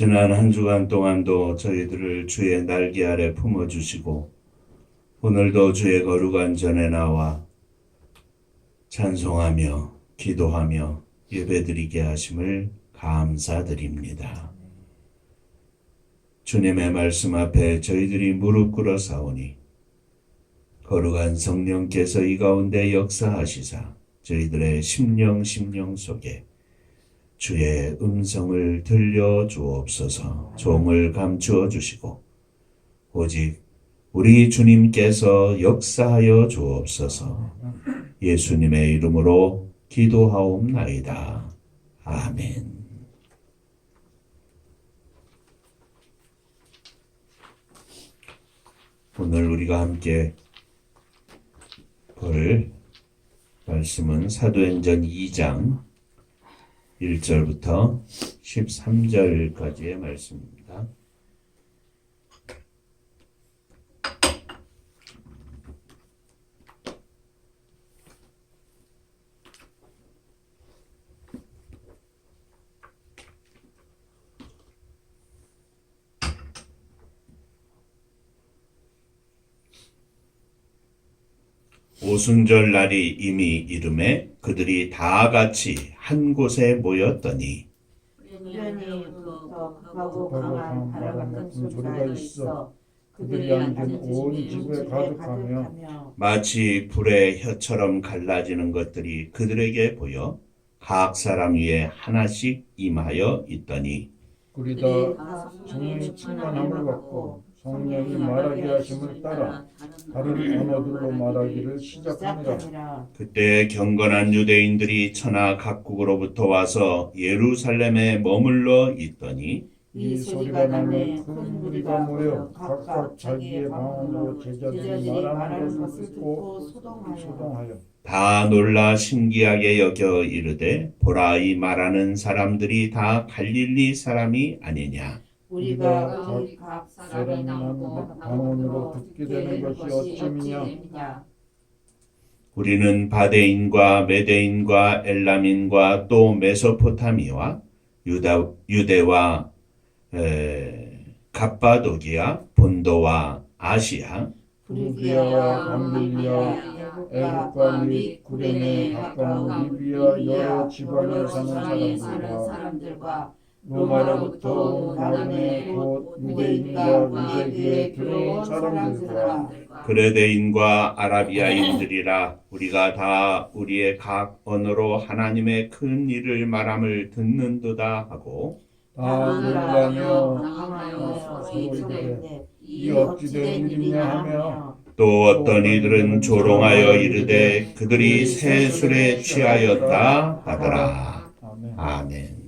지난 한 주간 동안도 저희들을 주의 날개 아래 품어주시고 오늘도 주의 거룩한 전에 나와 찬송하며 기도하며 예배드리게 하심을 감사드립니다. 주님의 말씀 앞에 저희들이 무릎 꿇어 사오니 거룩한 성령께서 이 가운데 역사하시사 저희들의 심령 속에 주의 음성을 들려 주옵소서. 종을 감추어 주시고 오직 우리 주님께서 역사하여 주옵소서. 예수님의 이름으로 기도하옵나이다. 아멘. 오늘 우리가 함께 볼 말씀은 사도행전 2장 1절부터 13절까지의 말씀입니다. 오순절 날이 이미 이름에 그들이 다 같이 한 곳에 모였더니 우연히부터 극하고 강한 바람 같은 소리가 있어 그들이 앉은 온 집을 가득하며 마치 불의 혀처럼 갈라지는 것들이 그들에게 보여 각 사람 위에 하나씩 임하여 있더니 그들이 다 성령의 충만함을 받고 성령이 말하게 하심을 따라 다른 언어들로 말하기를 시작하니라. 그때 경건한 유대인들이 천하 각국으로부터 와서 예루살렘에 머물러 있더니 이 소리가 나매 큰 무리가 모여 각각 자기의 방언으로 제자들이 말하는 것을 듣고 소동하여 다 놀라 신기하게 여겨 이르되 보라 이 말하는 사람들이 다 갈릴리 사람이 아니냐. 우리가 각 사람이 나누고 방언으로 듣게 되는 것이 어찌미냐. 우리는 바데인과 메데인과 엘람인과 또 메소포타미와 유대와 갑바도기아, 본도와 아시아, 프리기아와 밤빌리아, 애국과 및 구레네 가까운 리비아 여러 지방에 사는 사람들과 로마로부터 온 아람의 곧 유대인과 유대교에 들어온 사람들과 그레데인과 아라비아인들이라 우리가 다 우리의 각 언어로 하나님의 큰 일을 말함을 듣는도다 하고 다 놀라며 당황하여 서로 이르되 이 어찌 된 일이냐 하며 또 어떤 이들은 조롱하여 이르되 그들이 새 술에 취하였다 하더라. 아멘.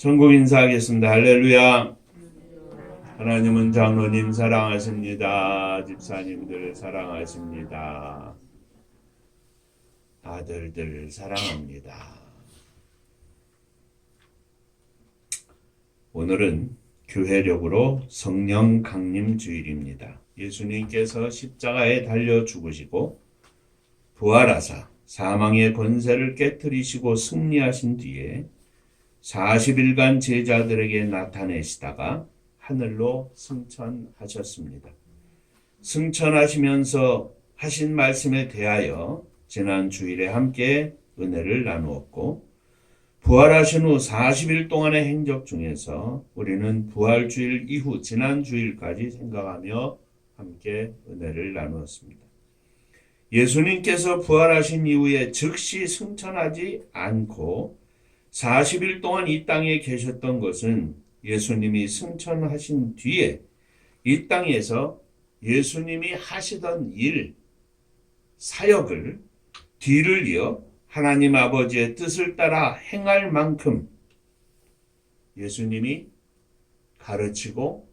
전국 인사하겠습니다. 할렐루야. 하나님은 장로님 사랑하십니다. 집사님들 사랑하십니다. 아들들 사랑합니다. 오늘은 교회력으로 성령 강림 주일입니다. 예수님께서 십자가에 달려 죽으시고 부활하사 사망의 권세를 깨뜨리시고 승리하신 뒤에 40일간 제자들에게 나타내시다가 하늘로 승천하셨습니다. 승천하시면서 하신 말씀에 대하여 지난 주일에 함께 은혜를 나누었고 부활하신 후 40일 동안의 행적 중에서 우리는 부활주일 이후 지난 주일까지 생각하며 함께 은혜를 나누었습니다. 예수님께서 부활하신 이후에 즉시 승천하지 않고 40일 동안 이 땅에 계셨던 것은 예수님이 승천하신 뒤에 이 땅에서 예수님이 하시던 일, 사역을 뒤를 이어 하나님 아버지의 뜻을 따라 행할 만큼 예수님이 가르치고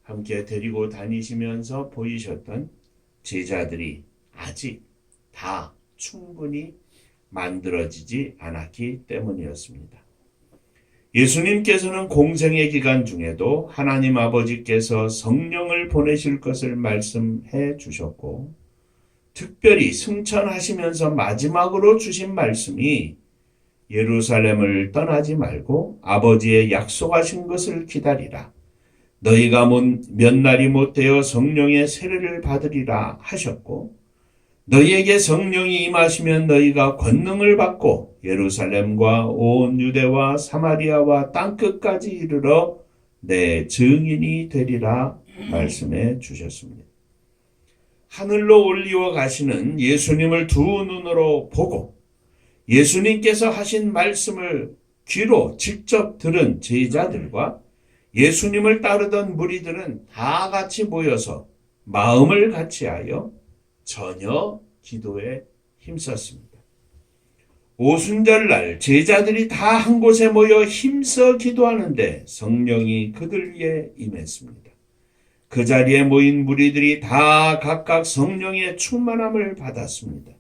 함께 데리고 다니시면서 보이셨던 제자들이 아직 다 충분히 만들어지지 않았기 때문이었습니다. 예수님께서는 공생의 기간 중에도 하나님 아버지께서 성령을 보내실 것을 말씀해 주셨고 특별히 승천하시면서 마지막으로 주신 말씀이 예루살렘을 떠나지 말고 아버지의 약속하신 것을 기다리라. 너희가 몇 날이 못되어 성령의 세례를 받으리라 하셨고 너희에게 성령이 임하시면 너희가 권능을 받고 예루살렘과 온 유대와 사마리아와 땅끝까지 이르러 내 증인이 되리라 말씀해 주셨습니다. 하늘로 올리워 가시는 예수님을 두 눈으로 보고 예수님께서 하신 말씀을 귀로 직접 들은 제자들과 예수님을 따르던 무리들은 다 같이 모여서 마음을 같이하여 전혀 기도에 힘썼습니다. 오순절날 제자들이 다 한 곳에 모여 힘써 기도하는데 성령이 그들 위에 임했습니다. 그 자리에 모인 무리들이 다 각각 성령의 충만함을 받았습니다.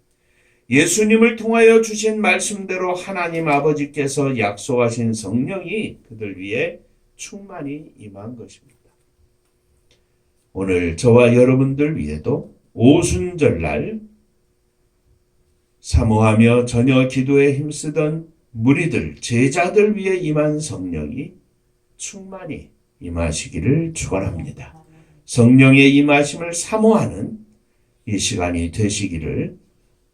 예수님을 통하여 주신 말씀대로 하나님 아버지께서 약속하신 성령이 그들 위에 충만히 임한 것입니다. 오늘 저와 여러분들 위에도 오순절날 사모하며 전혀 기도에 힘쓰던 무리들, 제자들 위에 임한 성령이 충만히 임하시기를 축원합니다. 성령의 임하심을 사모하는 이 시간이 되시기를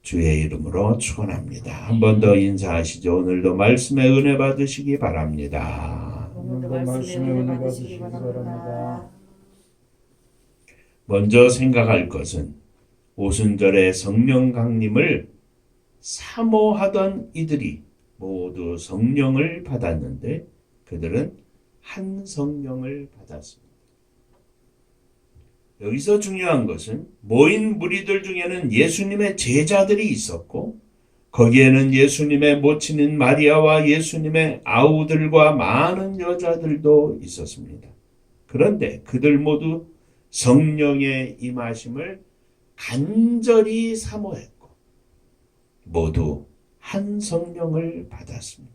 주의 이름으로 축원합니다. 한 번 더 인사하시죠. 오늘도 말씀의 은혜 받으시기 바랍니다. 오늘도 말씀의 은혜 받으시기 바랍니다. 먼저 생각할 것은 오순절에 성령 강림을 사모하던 이들이 모두 성령을 받았는데 그들은 한 성령을 받았습니다. 여기서 중요한 것은 모인 무리들 중에는 예수님의 제자들이 있었고 거기에는 예수님의 모친인 마리아와 예수님의 아우들과 많은 여자들도 있었습니다. 그런데 그들 모두 성령의 임하심을 간절히 사모했고 모두 한 성령을 받았습니다.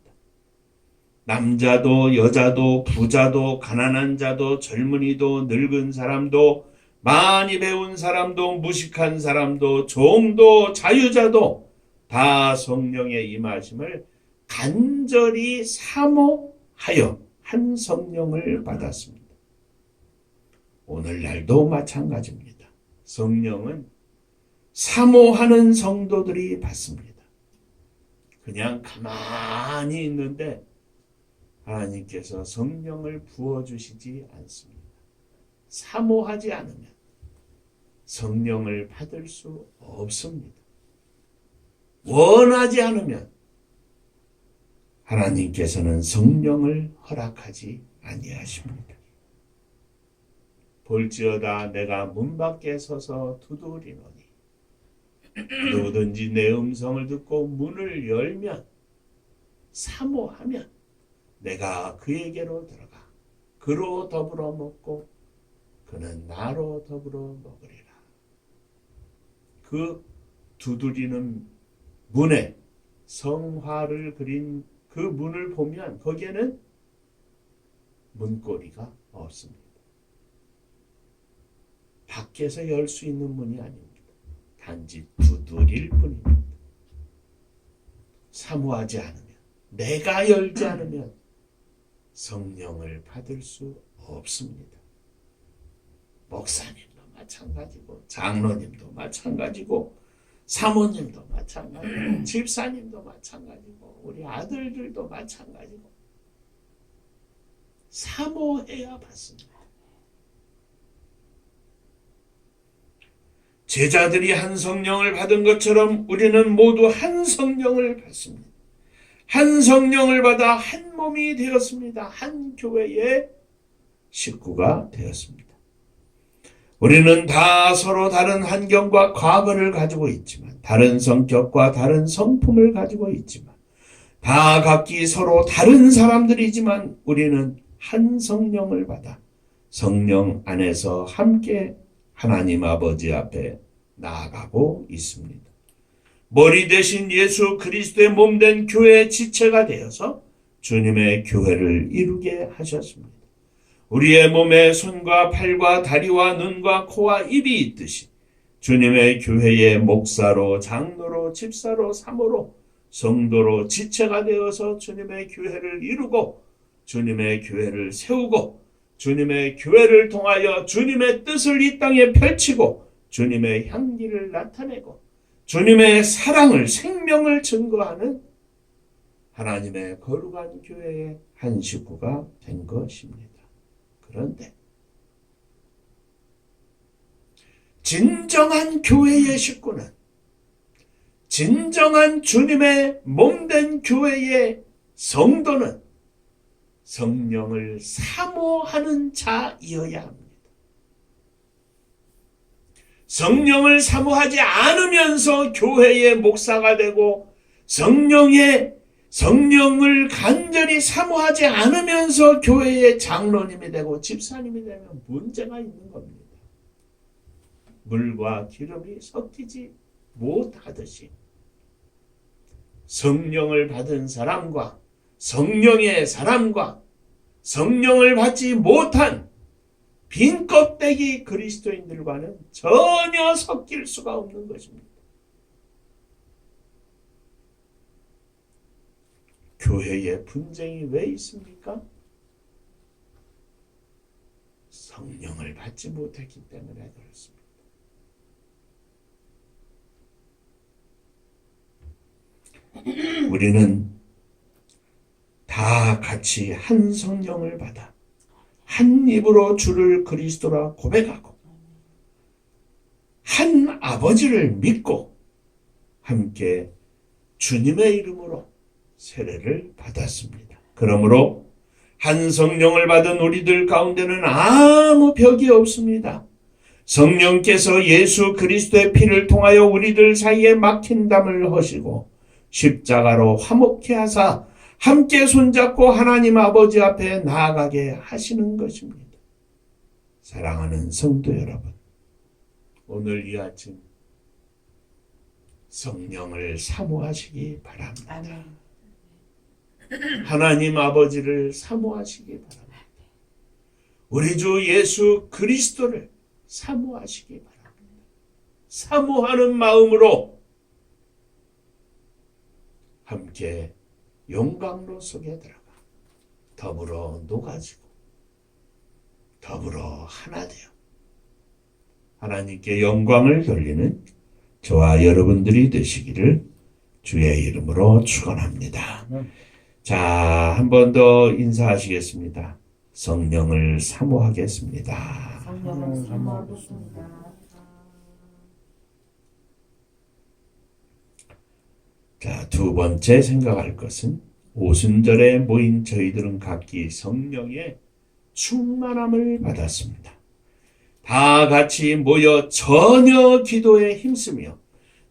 남자도 여자도 부자도 가난한 자도 젊은이도 늙은 사람도 많이 배운 사람도 무식한 사람도 종도 자유자도 다 성령의 임하심을 간절히 사모하여 한 성령을 받았습니다. 오늘날도 마찬가지입니다. 성령은 사모하는 성도들이 받습니다. 그냥 가만히 있는데 하나님께서 성령을 부어주시지 않습니다. 사모하지 않으면 성령을 받을 수 없습니다. 원하지 않으면 하나님께서는 성령을 허락하지 아니하십니다. 볼지어다 내가 문 밖에 서서 두드리노니 누구든지 내 음성을 듣고 문을 열면 사모하면 내가 그에게로 들어가 그로 더불어 먹고 그는 나로 더불어 먹으리라. 그 두드리는 문에 성화를 그린 그 문을 보면 거기에는 문고리가 없습니다. 밖에서 열 수 있는 문이 아닙니다. 단지 두드릴 뿐입니다. 사모하지 않으면, 내가 열지 않으면 성령을 받을 수 없습니다. 목사님도 마찬가지고 장로님도 마찬가지고 사모님도 마찬가지고 집사님도 마찬가지고 우리 아들들도 마찬가지고 사모해야 받습니다. 제자들이 한 성령을 받은 것처럼 우리는 모두 한 성령을 받습니다. 한 성령을 받아 한 몸이 되었습니다. 한 교회의 식구가 되었습니다. 우리는 다 서로 다른 환경과 과거를 가지고 있지만 다른 성격과 다른 성품을 가지고 있지만 다 각기 서로 다른 사람들이지만 우리는 한 성령을 받아 성령 안에서 함께 하나님 아버지 앞에 나아가고 있습니다. 머리 대신 예수 그리스도의 몸된 교회의 지체가 되어서 주님의 교회를 이루게 하셨습니다. 우리의 몸에 손과 팔과 다리와 눈과 코와 입이 있듯이 주님의 교회의 목사로 장로로 집사로 사모로 성도로 지체가 되어서 주님의 교회를 이루고 주님의 교회를 세우고 주님의 교회를 통하여 주님의 뜻을 이 땅에 펼치고 주님의 향기를 나타내고 주님의 사랑을 생명을 증거하는 하나님의 거룩한 교회의 한 식구가 된 것입니다. 그런데 진정한 교회의 식구는 진정한 주님의 몸된 교회의 성도는 성령을 사모하는 자이어야 합니다. 성령을 사모하지 않으면서 교회의 목사가 되고 성령을 간절히 사모하지 않으면서 교회의 장로님이 되고 집사님이 되면 문제가 있는 겁니다. 물과 기름이 섞이지 못하듯이 성령을 받은 사람과 성령의 사람과 성령을 받지 못한 빈 껍데기 그리스도인들과는 전혀 섞일 수가 없는 것입니다. 교회에 분쟁이 왜 있습니까? 성령을 받지 못했기 때문에 그렇습니다. 우리는 다 같이 한 성령을 받아 한 입으로 주를 그리스도라 고백하고 한 아버지를 믿고 함께 주님의 이름으로 세례를 받았습니다. 그러므로 한 성령을 받은 우리들 가운데는 아무 벽이 없습니다. 성령께서 예수 그리스도의 피를 통하여 우리들 사이에 막힌 담을 허시고 십자가로 화목케 하사 함께 손잡고 하나님 아버지 앞에 나아가게 하시는 것입니다. 사랑하는 성도 여러분, 오늘 이 아침 성령을 사모하시기 바랍니다. 하나님 아버지를 사모하시기 바랍니다. 우리 주 예수 그리스도를 사모하시기 바랍니다. 사모하는 마음으로 함께 용광로 속에 들어가 더불어 녹아지고 더불어 하나 되어 하나님께 영광을 돌리는 저와 여러분들이 되시기를 주의 이름으로 축원합니다. 자, 한 번 더 인사하시겠습니다. 성령을 사모하겠습니다. 성령을 사모하겠습니다. 자, 두 번째 생각할 것은 오순절에 모인 저희들은 각기 성령의 충만함을 받았습니다. 다 같이 모여 전혀 기도에 힘쓰며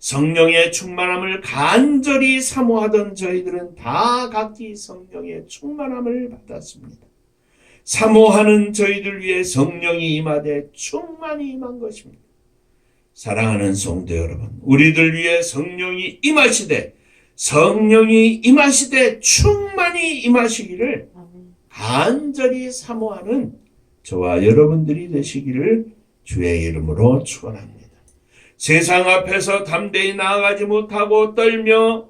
성령의 충만함을 간절히 사모하던 저희들은 다 각기 성령의 충만함을 받았습니다. 사모하는 저희들 위해 성령이 임하되 충만히 임한 것입니다. 사랑하는 성도 여러분, 우리들 위해 성령이 임하시되 충만히 임하시기를 간절히 사모하는 저와 여러분들이 되시기를 주의 이름으로 축원합니다. 세상 앞에서 담대히 나아가지 못하고 떨며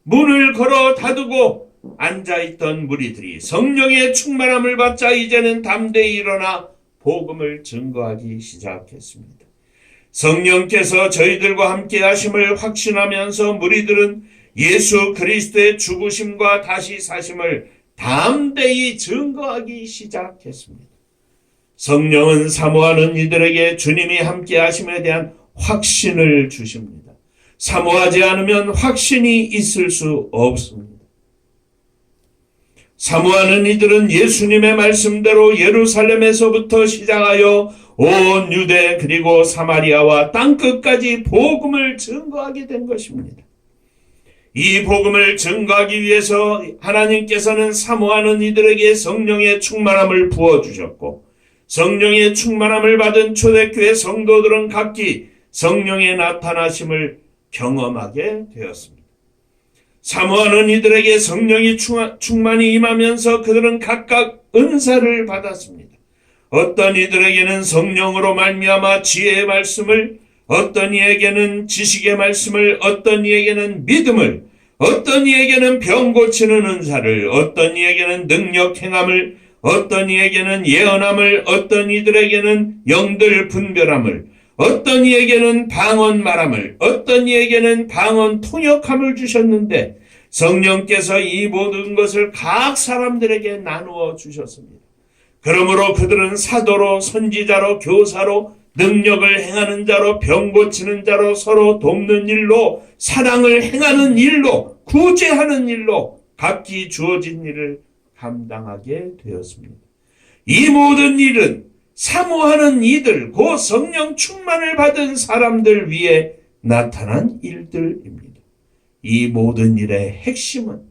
문을 걸어 닫고 앉아있던 무리들이 성령의 충만함을 받자 이제는 담대히 일어나 복음을 증거하기 시작했습니다. 성령께서 저희들과 함께 하심을 확신하면서 무리들은 예수 그리스도의 죽으심과 다시 사심을 담대히 증거하기 시작했습니다. 성령은 사모하는 이들에게 주님이 함께 하심에 대한 확신을 주십니다. 사모하지 않으면 확신이 있을 수 없습니다. 사모하는 이들은 예수님의 말씀대로 예루살렘에서부터 시작하여 온 유대 그리고 사마리아와 땅끝까지 복음을 증거하게 된 것입니다. 이 복음을 증거하기 위해서 하나님께서는 사모하는 이들에게 성령의 충만함을 부어주셨고 성령의 충만함을 받은 초대교회 성도들은 각기 성령의 나타나심을 경험하게 되었습니다. 사모하는 이들에게 성령이 충만히 임하면서 그들은 각각 은사를 받았습니다. 어떤 이들에게는 성령으로 말미암아 지혜의 말씀을, 어떤 이에게는 지식의 말씀을, 어떤 이에게는 믿음을, 어떤 이에게는 병 고치는 은사를, 어떤 이에게는 능력 행함을, 어떤 이에게는 예언함을, 어떤 이들에게는 영들 분별함을, 어떤 이에게는 방언 말함을, 어떤 이에게는 방언 통역함을 주셨는데 성령께서 이 모든 것을 각 사람들에게 나누어 주셨습니다. 그러므로 그들은 사도로, 선지자로, 교사로, 능력을 행하는 자로, 병 고치는 자로, 서로 돕는 일로, 사랑을 행하는 일로, 구제하는 일로 각기 주어진 일을 감당하게 되었습니다. 이 모든 일은 사모하는 이들, 곧 성령 충만을 받은 사람들 위에 나타난 일들입니다. 이 모든 일의 핵심은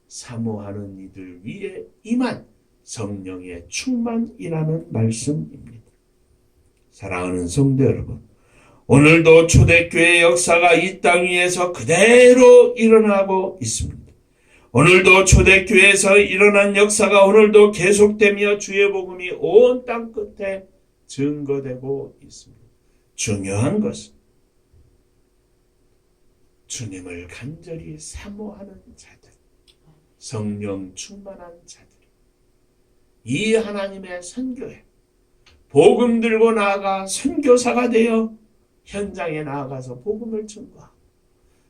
사모하는 이들 위에 임한 성령의 충만이라는 말씀입니다. 사랑하는 성도 여러분, 오늘도 초대교회 역사가 이 땅 위에서 그대로 일어나고 있습니다. 오늘도 초대교회에서 일어난 역사가 오늘도 계속되며 주의 복음이 온 땅 끝에 증거되고 있습니다. 중요한 것은 주님을 간절히 사모하는 자들, 성령 충만한 자들, 이 하나님의 선교에 복음 들고 나아가 선교사가 되어 현장에 나아가서 복음을 증거하고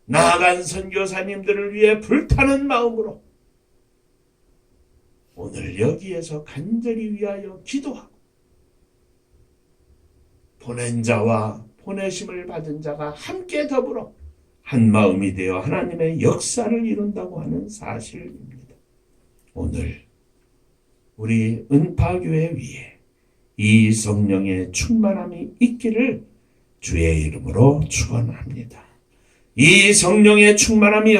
나아간 선교사님들을 위해 불타는 마음으로 오늘 여기에서 간절히 위하여 기도하고 보낸 자와 보내심을 받은 자가 함께 더불어 한 마음이 되어 하나님의 역사를 이룬다고 하는 사실입니다. 오늘 우리 은파교회 위에 이 성령의 충만함이 있기를 주의 이름으로 축원합니다. 이 성령의 충만함이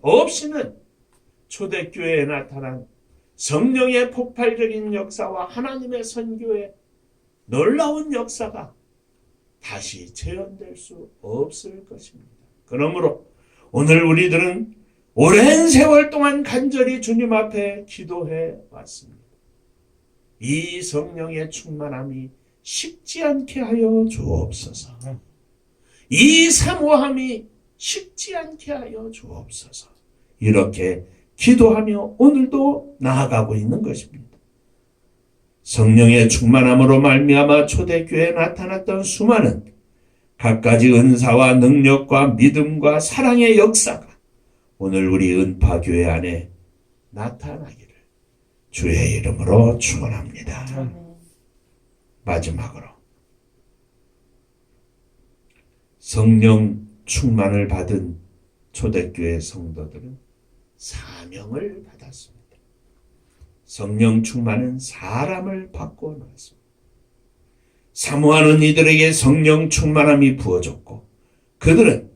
없이는 초대교회에 나타난 성령의 폭발적인 역사와 하나님의 선교의 놀라운 역사가 다시 재현될 수 없을 것입니다. 그러므로 오늘 우리들은 오랜 세월 동안 간절히 주님 앞에 기도해 왔습니다. 이 성령의 충만함이 식지 않게 하여 주옵소서. 이 사모함이 식지 않게 하여 주옵소서. 이렇게 기도하며 오늘도 나아가고 있는 것입니다. 성령의 충만함으로 말미암아 초대교회에 나타났던 수많은 갖가지 은사와 능력과 믿음과 사랑의 역사가 오늘 우리 은파교회 안에 나타나기를 주의 이름으로 축원합니다. 마지막으로 성령 충만을 받은 초대교회 성도들은 사명을 받았습니다. 성령 충만은 사람을 바꾸어 놓았습니다. 사모하는 이들에게 성령 충만함이 부어졌고 그들은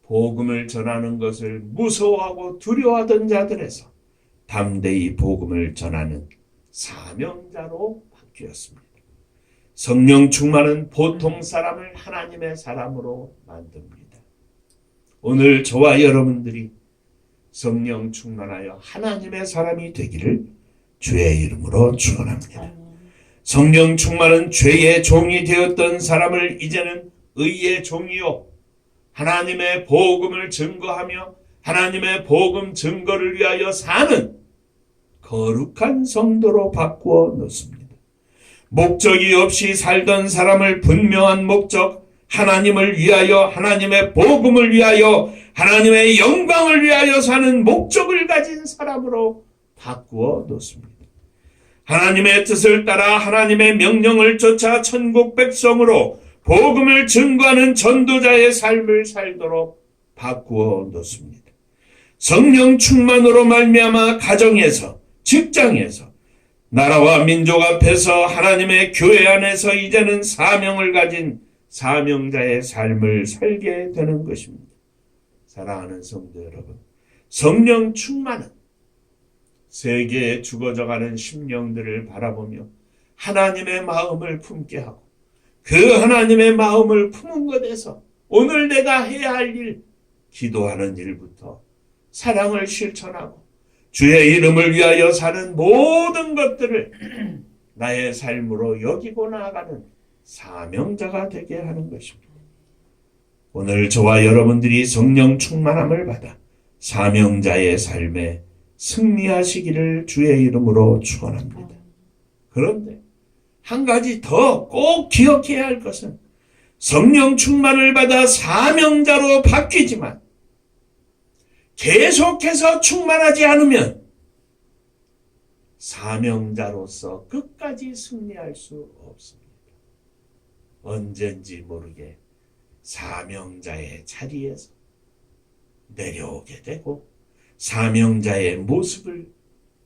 복음을 전하는 것을 무서워하고 두려워하던 자들에서 담대히 복음을 전하는 사명자로 바뀌었습니다. 성령 충만은 보통 사람을 하나님의 사람으로 만듭니다. 오늘 저와 여러분들이 성령 충만하여 하나님의 사람이 되기를 주의 이름으로 축원합니다. 성령 충만은 죄의 종이 되었던 사람을 이제는 의의 종이요 하나님의 복음을 증거하며 하나님의 복음 증거를 위하여 사는 거룩한 성도로 바꾸어 놓습니다. 목적이 없이 살던 사람을 분명한 목적, 하나님을 위하여 하나님의 복음을 위하여 하나님의 영광을 위하여 사는 목적을 가진 사람으로 바꾸어 놓습니다. 하나님의 뜻을 따라 하나님의 명령을 쫓아 천국 백성으로 복음을 증거하는 전도자의 삶을 살도록 바꾸어 놓습니다. 성령 충만으로 말미암아 가정에서, 직장에서, 나라와 민족 앞에서 하나님의 교회 안에서 이제는 사명을 가진 사명자의 삶을 살게 되는 것입니다. 사랑하는 성도 여러분, 성령 충만은 세계에 죽어져가는 심령들을 바라보며 하나님의 마음을 품게 하고 그 하나님의 마음을 품은 것에서 오늘 내가 해야 할 일, 기도하는 일부터 사랑을 실천하고 주의 이름을 위하여 사는 모든 것들을 나의 삶으로 여기고 나아가는 사명자가 되게 하는 것입니다. 오늘 저와 여러분들이 성령 충만함을 받아 사명자의 삶에 승리하시기를 주의 이름으로 축원합니다. 그런데 한 가지 더 꼭 기억해야 할 것은 성령 충만을 받아 사명자로 바뀌지만 계속해서 충만하지 않으면 사명자로서 끝까지 승리할 수 없습니다. 언젠지 모르게 사명자의 자리에서 내려오게 되고 사명자의 모습을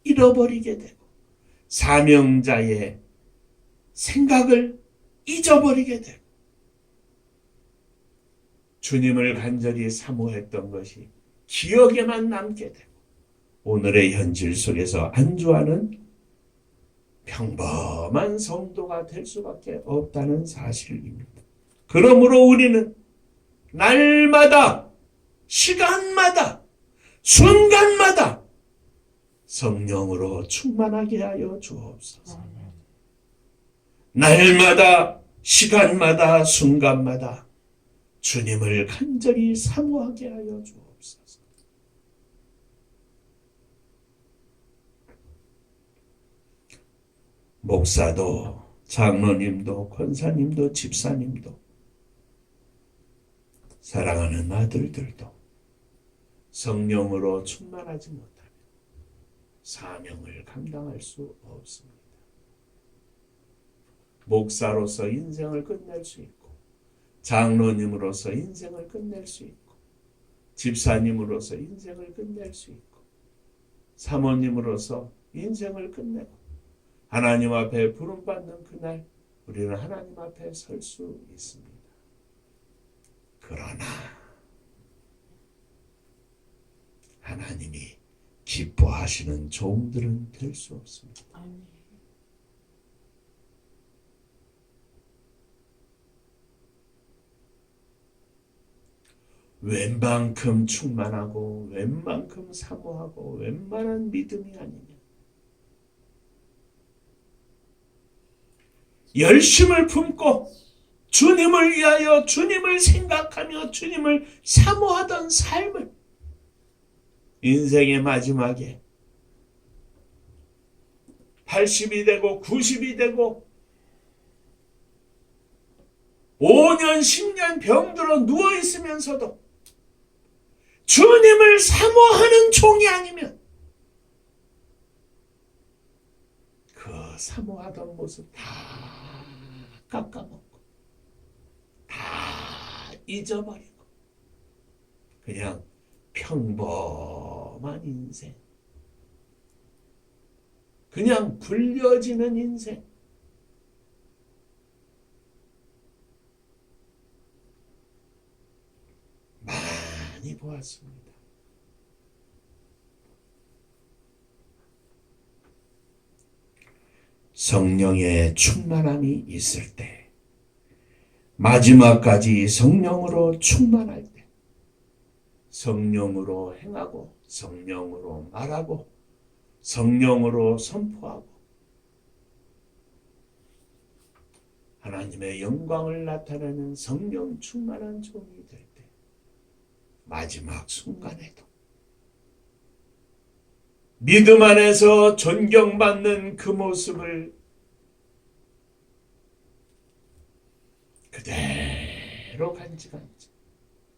잃어버리게 되고 사명자의 생각을 잊어버리게 되고 주님을 간절히 사모했던 것이 기억에만 남게 되고 오늘의 현실 속에서 안주하는 평범한 성도가 될 수밖에 없다는 사실입니다. 그러므로 우리는 날마다 시간마다 순간마다 성령으로 충만하게 하여 주옵소서. 날마다 시간마다 순간마다 주님을 간절히 사모하게 하여 주옵소서. 목사도 장로님도 권사님도 집사님도 사랑하는 아들들도 성령으로 충만하지 못하면 사명을 감당할 수 없습니다. 목사로서 인생을 끝낼 수 있고 장로님으로서 인생을 끝낼 수 있고 집사님으로서 인생을 끝낼 수 있고 사모님으로서 인생을 끝내고 하나님 앞에 부름받는 그날 우리는 하나님 앞에 설 수 있습니다. 그러나 하나님이 기뻐하시는 종들은 될 수 없습니다. 웬만큼 충만하고 웬만큼 사모하고 웬만한 믿음이 아니냐. 열심을 품고 주님을 위하여 주님을 생각하며 주님을 사모하던 삶을 인생의 마지막에 80이 되고 90이 되고 5년 10년 병들어 누워있으면서도 주님을 사모하는 종이 아니면 그 사모하던 모습 다 깎아먹고 다 잊어버리고 그냥 평범한 인생, 그냥 굴려지는 인생, 많이 보았습니다. 성령의 충만함이 있을 때, 마지막까지 성령으로 충만할 때, 성령으로 행하고 성령으로 말하고 성령으로 선포하고 하나님의 영광을 나타내는 성령 충만한 종이 될 때 마지막 순간에도 믿음 안에서 존경받는 그 모습을 그대로 간직한지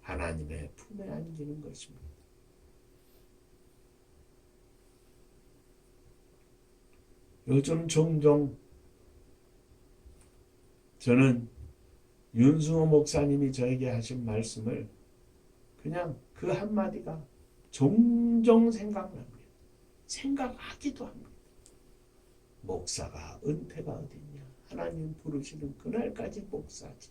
하나님의 품에 안기는 것입니다. 요즘 종종 저는 윤승호 목사님이 저에게 하신 말씀을 그냥 그 한마디가 종종 생각납니다. 생각하기도 합니다. 목사가 은퇴가 어딨냐. 하나님 부르시는 그날까지 목사지.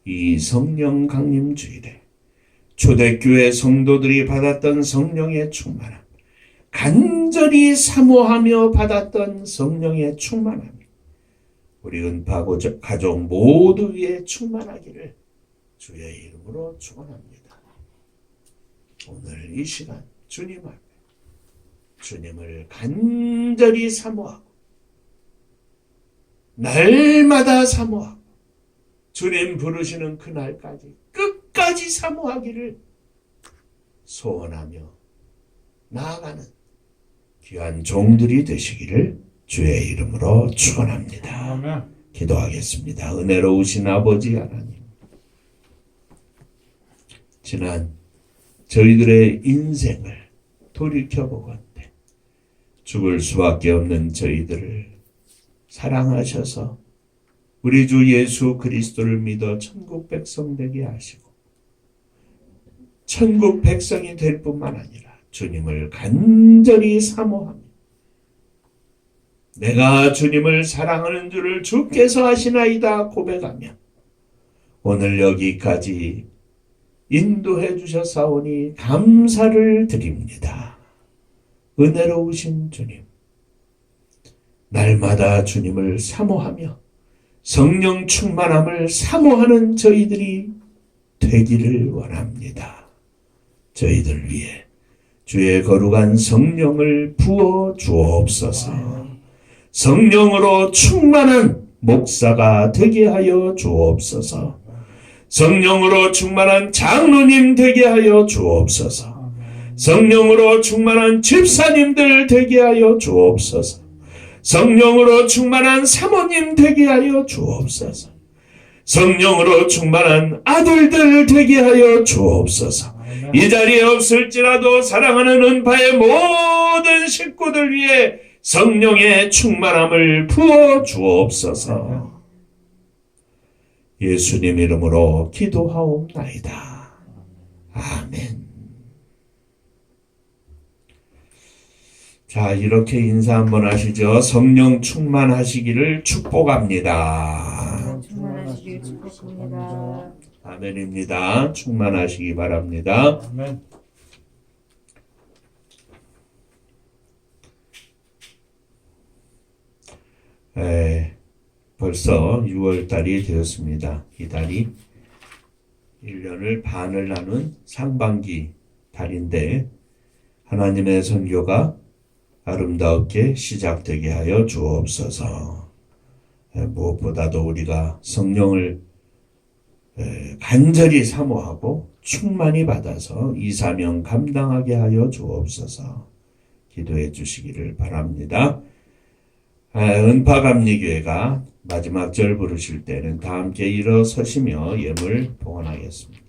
이 성령 강림 주일에 초대교회 성도들이 받았던 성령의 충만함, 간절히 사모하며 받았던 성령의 충만함이 우리 은파 가족 모두 위에 충만하기를 주의 이름으로 축원합니다. 오늘 이 시간 주님 앞에 주님을 간절히 사모하고 날마다 사모하고 주님 부르시는 그날까지 끝까지 사모하기를 소원하며 나아가는 귀한 종들이 되시기를 주의 이름으로 축원합니다. 아멘. 기도하겠습니다. 은혜로우신 아버지 하나님, 지난 저희들의 인생을 돌이켜보건대 죽을 수밖에 없는 저희들을 사랑하셔서 우리 주 예수 그리스도를 믿어 천국 백성 되게 하시고 천국 백성이 될 뿐만 아니라 주님을 간절히 사모하며 내가 주님을 사랑하는 줄을 주께서 아시나이다 고백하며 오늘 여기까지 인도해 주셨사오니 감사를 드립니다. 은혜로우신 주님, 날마다 주님을 사모하며 성령 충만함을 사모하는 저희들이 되기를 원합니다. 저희들 위해 주의 거룩한 성령을 부어 주옵소서. 성령으로 충만한 목사가 되게 하여 주옵소서. 성령으로 충만한 장로님 되게 하여 주옵소서. 성령으로 충만한 집사님들 되게 하여 주옵소서. 성령으로 충만한 사모님 되게 하여 주옵소서. 성령으로 충만한 아들들 되게 하여 주옵소서. 이 자리에 없을지라도 사랑하는 은파의 모든 식구들 위해 성령의 충만함을 부어 주옵소서. 예수님 이름으로 기도하옵나이다. 아멘. 자, 이렇게 인사 한번 하시죠. 성령 충만하시기를 축복합니다. 충만하시길 축복합니다. 아멘입니다. 충만하시기 바랍니다. 아멘. 벌써 6월달이 되었습니다. 이 달이 1년을 반을 나눈 상반기 달인데 하나님의 선교가 아름답게 시작되게 하여 주옵소서. 무엇보다도 우리가 성령을 간절히 사모하고 충만히 받아서 이 사명 감당하게 하여 주옵소서. 기도해 주시기를 바랍니다. 은파감리교회가 마지막 절 부르실 때는 다 함께 일어서시며 예물 봉헌하겠습니다.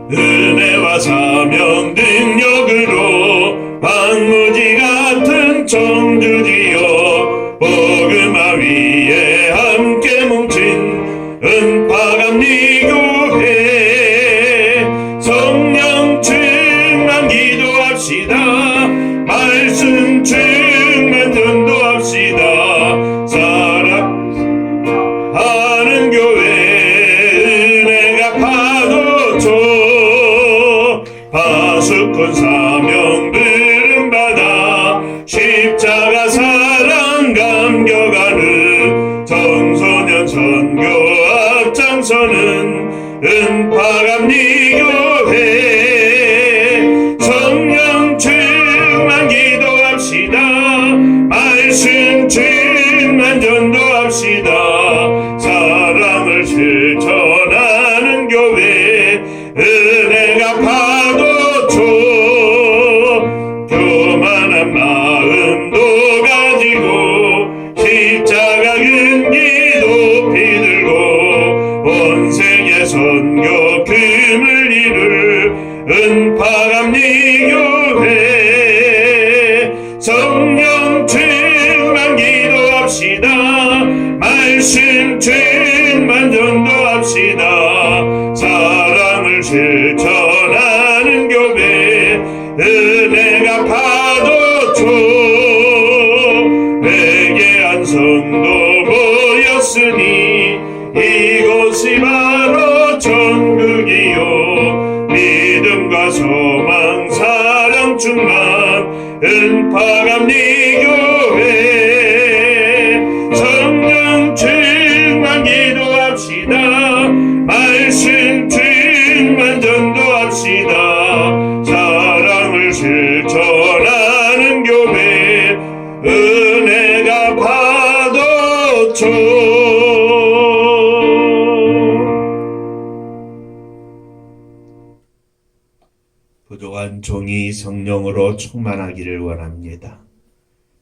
은혜와 사명 능력으로 방무지 같은 청주지요 복음화 위에 함께 뭉친 은파감리교회 성령 충만 기도합시다. 말씀 충만 전도합시다. 사랑하는 교회 은혜가 파도쳐 파수꾼 사명 부름받아 십자가 사랑 감격하는 청소년 선교 앞장서는 은파감리교회 성령 충만 기도합시다. 말씀 충만 전도합시다. 사랑을 실천하는 교회 은혜가 파도쳐 교만한 마음도 가지고 십자가 근기 높이 들고 온 세계 선교 금을 이룰 은파감리교회 성령 충만 기도합시다. 말씀 충만 전도합시다. 사랑을 실천하는 교회 은혜가 파도쳐 회개한 성도 모였으니 이곳이 바로 천국이요 믿음과 소망 사랑 충만 은파감리교회 성령 것이다. 사랑을 실천하는 교회 은혜가 파도쳐. 부족한 종이 성령으로 충만하기를 원합니다.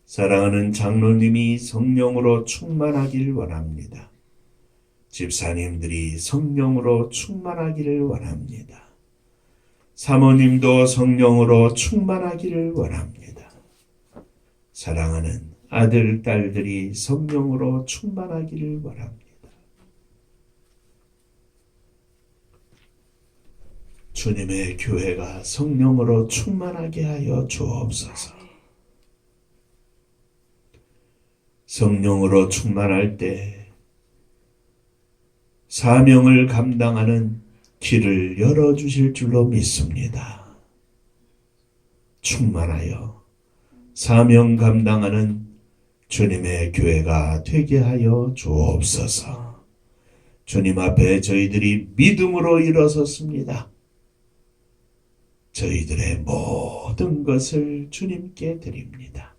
사랑하는 장로님이 성령으로 충만하기를 원합니다. 집사님들이 성령으로 충만하기를 원합니다. 사모님도 성령으로 충만하기를 원합니다. 사랑하는 아들, 딸들이 성령으로 충만하기를 원합니다. 주님의 교회가 성령으로 충만하게 하여 주옵소서. 성령으로 충만할 때 사명을 감당하는 길을 열어주실 줄로 믿습니다. 충만하여 사명 감당하는 주님의 교회가 되게 하여 주옵소서. 주님 앞에 저희들이 믿음으로 일어섰습니다. 저희들의 모든 것을 주님께 드립니다.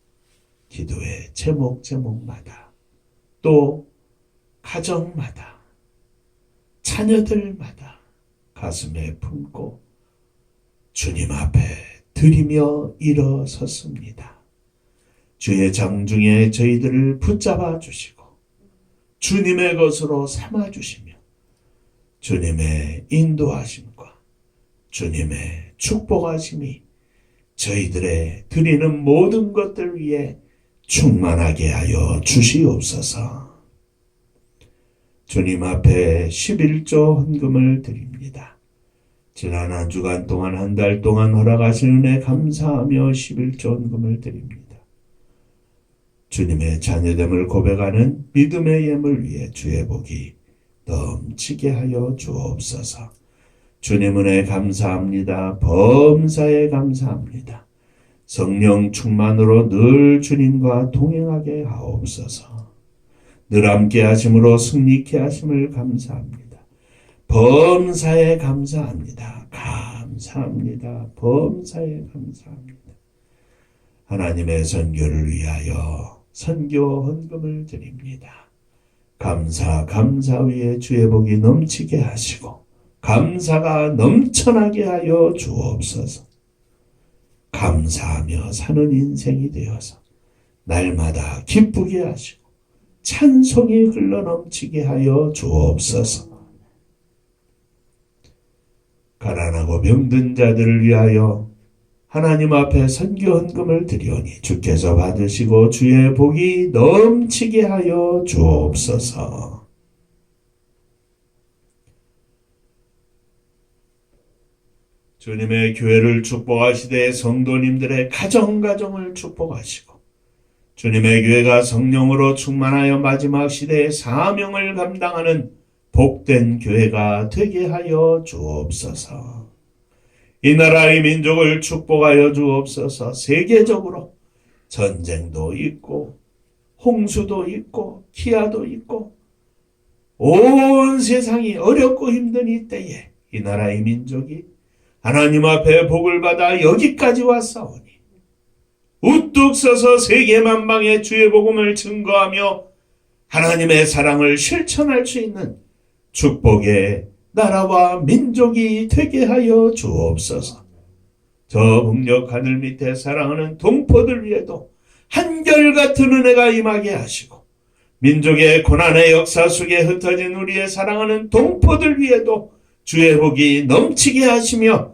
기도의 제목마다 또 가정마다 자녀들마다 가슴에 품고 주님 앞에 드리며 일어섰습니다. 주의 장중에 저희들을 붙잡아 주시고 주님의 것으로 삼아 주시며 주님의 인도하심과 주님의 축복하심이 저희들의 드리는 모든 것들 위에 충만하게 하여 주시옵소서. 주님 앞에 11조 헌금을 드립니다. 지난 한 주간 동안 한 달 동안 허락하신 은혜 감사하며 11조 헌금을 드립니다. 주님의 자녀됨을 고백하는 믿음의 예물 위에 주의 복이 넘치게 하여 주옵소서. 주님 은혜 감사합니다. 범사에 감사합니다. 성령 충만으로 늘 주님과 동행하게 하옵소서. 늘 함께 하심으로 승리케 하심을 감사합니다. 범사에 감사합니다. 감사합니다. 범사에 감사합니다. 하나님의 선교를 위하여 선교 헌금을 드립니다. 감사 위에 주의 복이 넘치게 하시고 감사가 넘쳐나게 하여 주옵소서. 감사하며 사는 인생이 되어서 날마다 기쁘게 하시고 찬송이 흘러넘치게 하여 주옵소서. 가난하고 병든 자들을 위하여 하나님 앞에 선교 헌금을 드리오니 주께서 받으시고 주의 복이 넘치게 하여 주옵소서. 주님의 교회를 축복하시되 성도님들의 가정을 축복하시고 주님의 교회가 성령으로 충만하여 마지막 시대의 사명을 감당하는 복된 교회가 되게 하여 주옵소서. 이 나라의 민족을 축복하여 주옵소서. 세계적으로 전쟁도 있고 홍수도 있고 기아도 있고 온 세상이 어렵고 힘든 이때에 이 나라의 민족이 하나님 앞에 복을 받아 여기까지 왔사오니 우뚝 서서 세계 만방에 주의 복음을 증거하며 하나님의 사랑을 실천할 수 있는 축복의 나라와 민족이 되게 하여 주옵소서. 저 북녘 하늘 밑에 사랑하는 동포들 위에도 한결같은 은혜가 임하게 하시고 민족의 고난의 역사 속에 흩어진 우리의 사랑하는 동포들 위에도 주의 복이 넘치게 하시며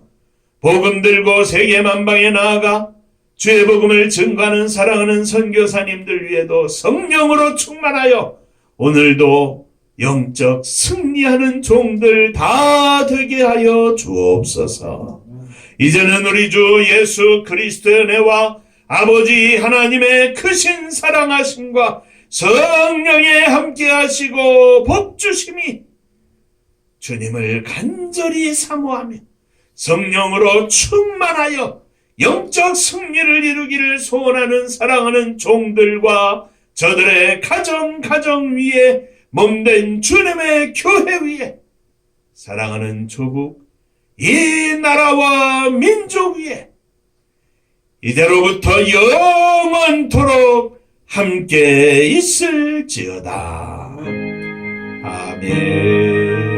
복음 들고 세계 만방에 나아가 주의 복음을 증거하는 사랑하는 선교사님들 위에도 성령으로 충만하여 오늘도 영적 승리하는 종들 다 되게 하여 주옵소서. 이제는 우리 주 예수 그리스도의 은혜와 아버지 하나님의 크신 사랑하심과 성령의 함께 하시고 복주심이 주님을 간절히 사모하며 성령으로 충만하여 영적 승리를 이루기를 소원하는 사랑하는 종들과 저들의 가정 위에 몸된 주님의 교회 위에 사랑하는 조국 이 나라와 민족 위에 이대로부터 영원토록 함께 있을지어다. 아멘.